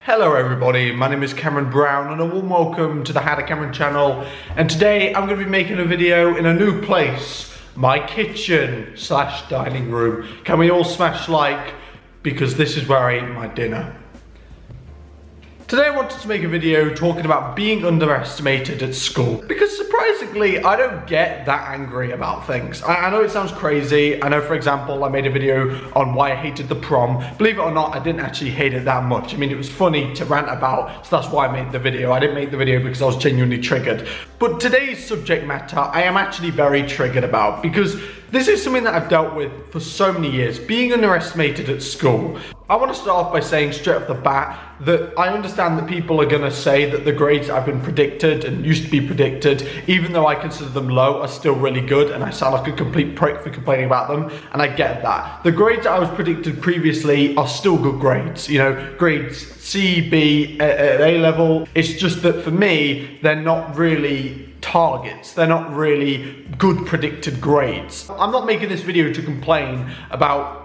Hello everybody, my name is Cameron Brown and a warm welcome to the HowToCameron channel, and today I'm going to be making a video in a new place, my kitchen slash dining room. Can we all smash like, because this is where I eat my dinner. Today I wanted to make a video talking about being underestimated at school, because surprisingly I don't get that angry about things. I know it sounds crazy. I know, for example, I made a video on why I hated the prom. Believe it or not, I didn't actually hate it that much. I mean, it was funny to rant about, so that's why I made the video. I didn't make the video because I was genuinely triggered. But today's subject matter I am actually very triggered about, because this is something that I've dealt with for so many years, being underestimated at school. I want to start off by saying straight off the bat that I understand that people are going to say that the grades I've been predicted and used to be predicted, even though I consider them low, are still really good, and I sound like a complete prick for complaining about them, and I get that. The grades that I was predicted previously are still good grades, you know, grades C, B, at A level. It's just that for me, they're not really targets. They're not really good predicted grades. I'm not making this video to complain about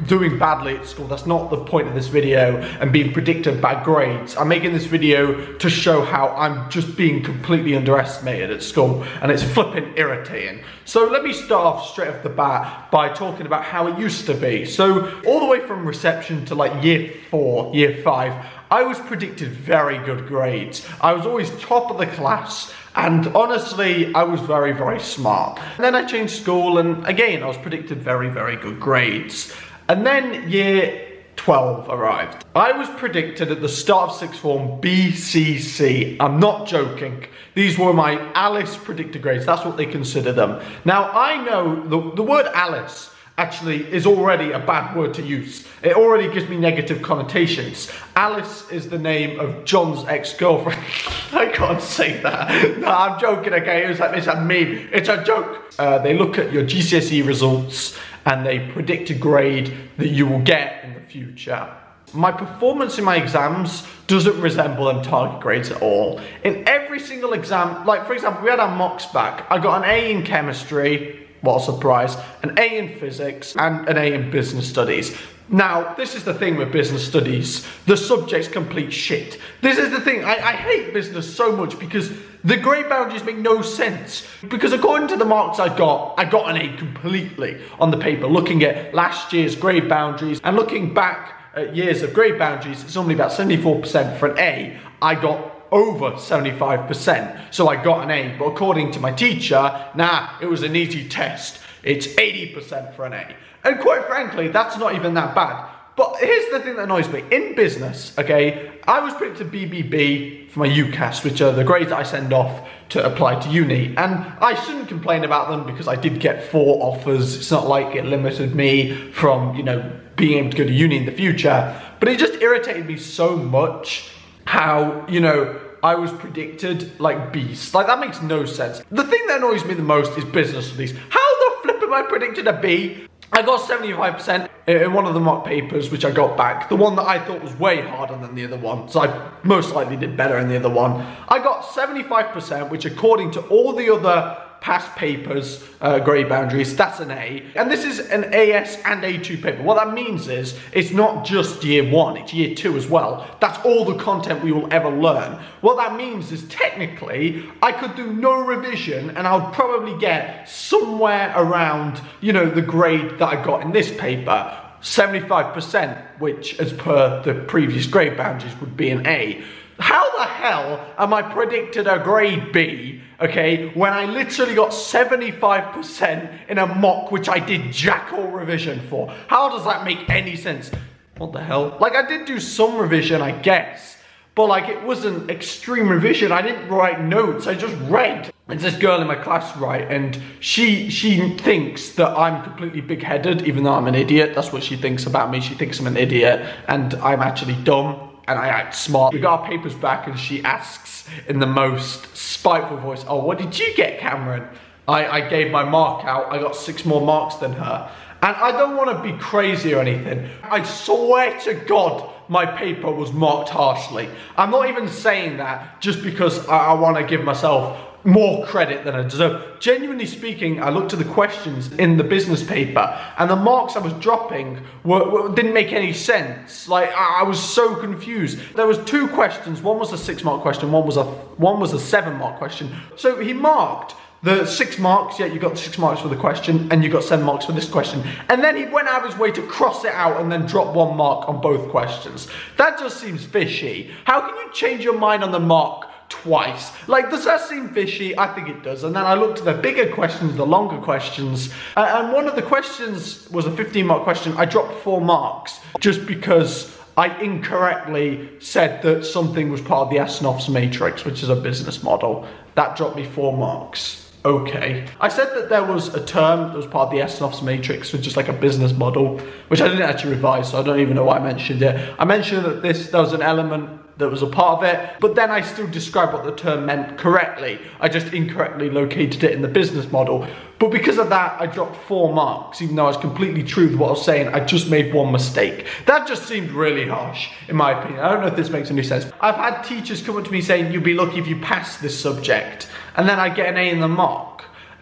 doing badly at school. That's not the point of this video, and being predicted bad grades. I'm making this video to show how I'm just being completely underestimated at school, and it's flipping irritating. So let me start off straight off the bat by talking about how it used to be. So all the way from reception to like year 4, year 5, I was predicted very good grades. I was always top of the class, and honestly, I was very, very smart. And then I changed school, and again, I was predicted very, very good grades. And then year 12 arrived. I was predicted at the start of sixth form BCC. I'm not joking. These were my Alice predicted grades. That's what they consider them. Now, I know the word Alice actually is already a bad word to use. It already gives me negative connotations. Alice is the name of John's ex-girlfriend. I can't say that. No, I'm joking, okay? It's a meme. It's a joke. They look at your GCSE results and they predict a grade that you will get in the future. My performance in my exams doesn't resemble them target grades at all. In every single exam, like for example, we had our mocks back. I got an A in chemistry, what a surprise, an A in physics, and an A in business studies. Now, this is the thing with business studies. The subject's complete shit. This is the thing. I hate business so much because the grade boundaries make no sense. Because according to the marks I got an A completely on the paper. Looking at last year's grade boundaries and looking back at years of grade boundaries, it's only about 74% for an A. I got over 75%, so I got an A. But according to my teacher, nah, it was an easy test. It's 80% for an A. And quite frankly, that's not even that bad. But here's the thing that annoys me. In business, okay, I was predicted BBB for my UCAS, which are the grades I send off to apply to uni. And I shouldn't complain about them because I did get 4 offers. It's not like it limited me from, you know, being able to go to uni in the future. But it just irritated me so much how, you know, I was predicted like B's. Like, that makes no sense. The thing that annoys me the most is business studies. How the flip am I predicted a B? I got 75% in one of the mock papers, which I got back. The one that I thought was way harder than the other one, so I most likely did better in the other one. I got 75%, which according to all the other past papers, grade boundaries, that's an A. And this is an AS and A2 paper. What that means is, it's not just year 1, it's year 2 as well. That's all the content we will ever learn. What that means is, technically, I could do no revision and I would probably get somewhere around, you know, the grade that I got in this paper. 75%, which as per the previous grade boundaries would be an A. How the hell am I predicted a grade B, okay, when I literally got 75% in a mock which I did jack all revision for? How does that make any sense? What the hell? Like, I did do some revision, I guess, but like, it wasn't extreme revision. I didn't write notes, I just read. There's this girl in my class, right, and she thinks that I'm completely big-headed, even though I'm an idiot. That's what she thinks about me. She thinks I'm an idiot, and I'm actually dumb. And I act smart. We got our papers back and she asks in the most spiteful voice, oh, what did you get, Cameron? I gave my mark out. I got 6 more marks than her. And I don't want to be crazy or anything. I swear to God, my paper was marked harshly. I'm not even saying that just because I want to give myself more credit than I deserve. Genuinely speaking, I looked at the questions in the business paper and the marks I was dropping didn't make any sense. Like, I was so confused. There was 2 questions. One was a 6-mark question, one was a 7-mark question. So he marked the 6 marks, yeah, you got 6 marks for the question, and you got 7 marks for this question. And then he went out of his way to cross it out and then drop 1 mark on both questions. That just seems fishy. How can you change your mind on the mark twice? Like, does that seem fishy? I think it does. And then I looked at the bigger questions, the longer questions, and one of the questions was a 15-mark question. I dropped 4 marks just because I incorrectly said that something was part of the Asenov's matrix, which is a business model. That dropped me 4 marks. Okay. I said that there was a term that was part of the Asenov's matrix, which is like a business model, which I didn't actually revise, so I don't even know why I mentioned it. I mentioned that there was an element that was a part of it, but then I still described what the term meant correctly. I just incorrectly located it in the business model. But because of that, I dropped 4 marks, even though I was completely true with what I was saying. I just made 1 mistake. That just seemed really harsh, in my opinion. I don't know if this makes any sense. I've had teachers come up to me saying, you'll be lucky if you pass this subject, and then I get an A in the mock.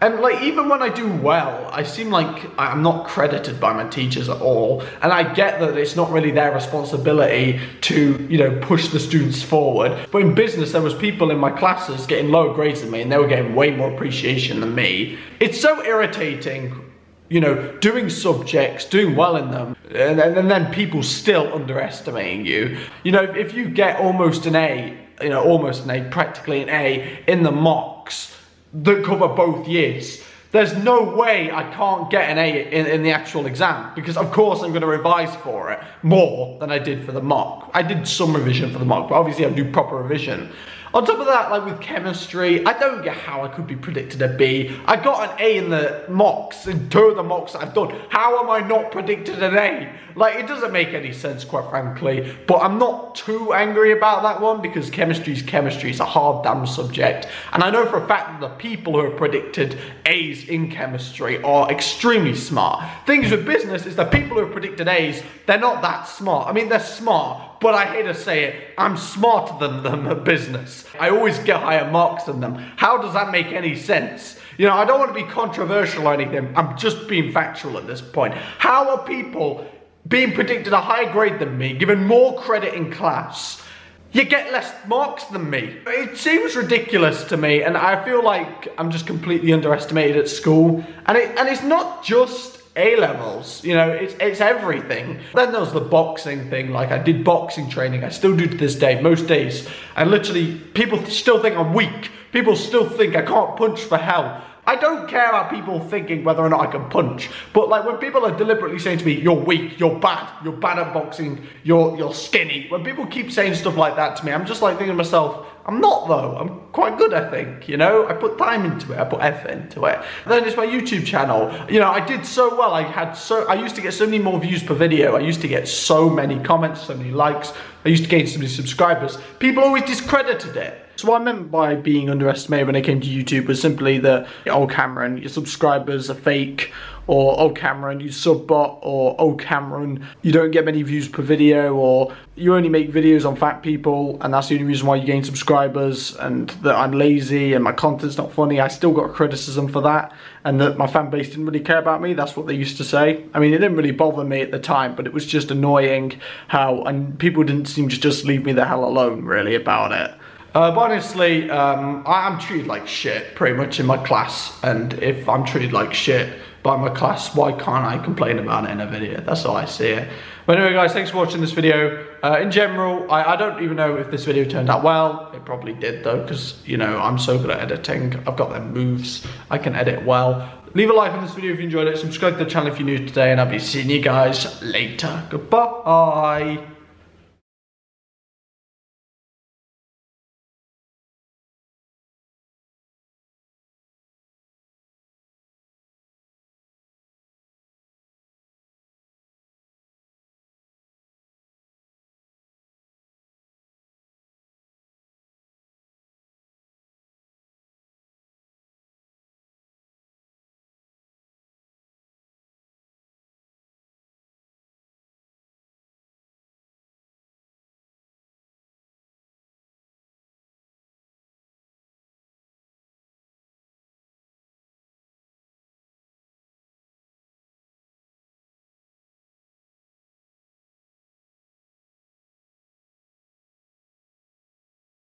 And like, even when I do well, I seem like I'm not credited by my teachers at all. And I get that it's not really their responsibility to, you know, push the students forward. But in business, there was people in my classes getting lower grades than me, and they were getting way more appreciation than me. It's so irritating, you know, doing subjects, doing well in them, and then people still underestimating you. You know, if you get almost an A, you know, almost an A, practically an A in the mocks that cover both years, there's no way I can't get an A in the actual exam, because of course I'm going to revise for it more than I did for the mock. I did some revision for the mock, but obviously I do proper revision. On top of that, like with chemistry, I don't get how I could be predicted a B. I got an A in the mocks, in 2 of the mocks that I've done. How am I not predicted an A? Like, it doesn't make any sense, quite frankly. But I'm not too angry about that one, because chemistry's chemistry. It's a hard damn subject. And I know for a fact that the people who have predicted A's in chemistry are extremely smart. Things with business is that people who have predicted A's, they're not that smart. I mean, they're smart, but I hate to say it, I'm smarter than them at business. I always get higher marks than them. How does that make any sense? You know, I don't want to be controversial or anything. I'm just being factual at this point. How are people being predicted a higher grade than me, given more credit in class? You get less marks than me. It seems ridiculous to me, and I feel like I'm just completely underestimated at school. And it's not just A-levels, you know, it's everything. Then there was the boxing thing. Like, I did boxing training, I still do to this day, most days, and literally people still think I'm weak. People still think I can't punch for hell. I don't care about people thinking whether or not I can punch, but like when people are deliberately saying to me, you're weak, you're bad at boxing, you're skinny, when people keep saying stuff like that to me, I'm just like thinking to myself, I'm not though, I'm quite good, I think, you know, I put time into it, I put effort into it. And then it's my YouTube channel, you know, I did so well, I used to get so many more views per video, I used to get so many comments, so many likes, I used to gain so many subscribers. People always discredited it. So what I meant by being underestimated when it came to YouTube was simply that, oh Cameron, your subscribers are fake, or oh Cameron, you sub bot, or oh Cameron, you don't get many views per video, or you only make videos on fat people and that's the only reason why you gain subscribers, and that I'm lazy and my content's not funny. I still got criticism for that, and that my fan base didn't really care about me. That's what they used to say. I mean, it didn't really bother me at the time, but it was just annoying how, and people didn't seem to just leave me the hell alone really about it. But honestly, I'm treated like shit pretty much in my class, and if I'm treated like shit by my class, why can't I complain about it in a video? That's how I see it. But anyway guys, thanks for watching this video. In general, I don't even know if this video turned out well. It probably did though, because you know, I'm so good at editing. I've got them moves, I can edit well. Leave a like on this video if you enjoyed it, subscribe to the channel if you're new today, and I'll be seeing you guys later. Goodbye.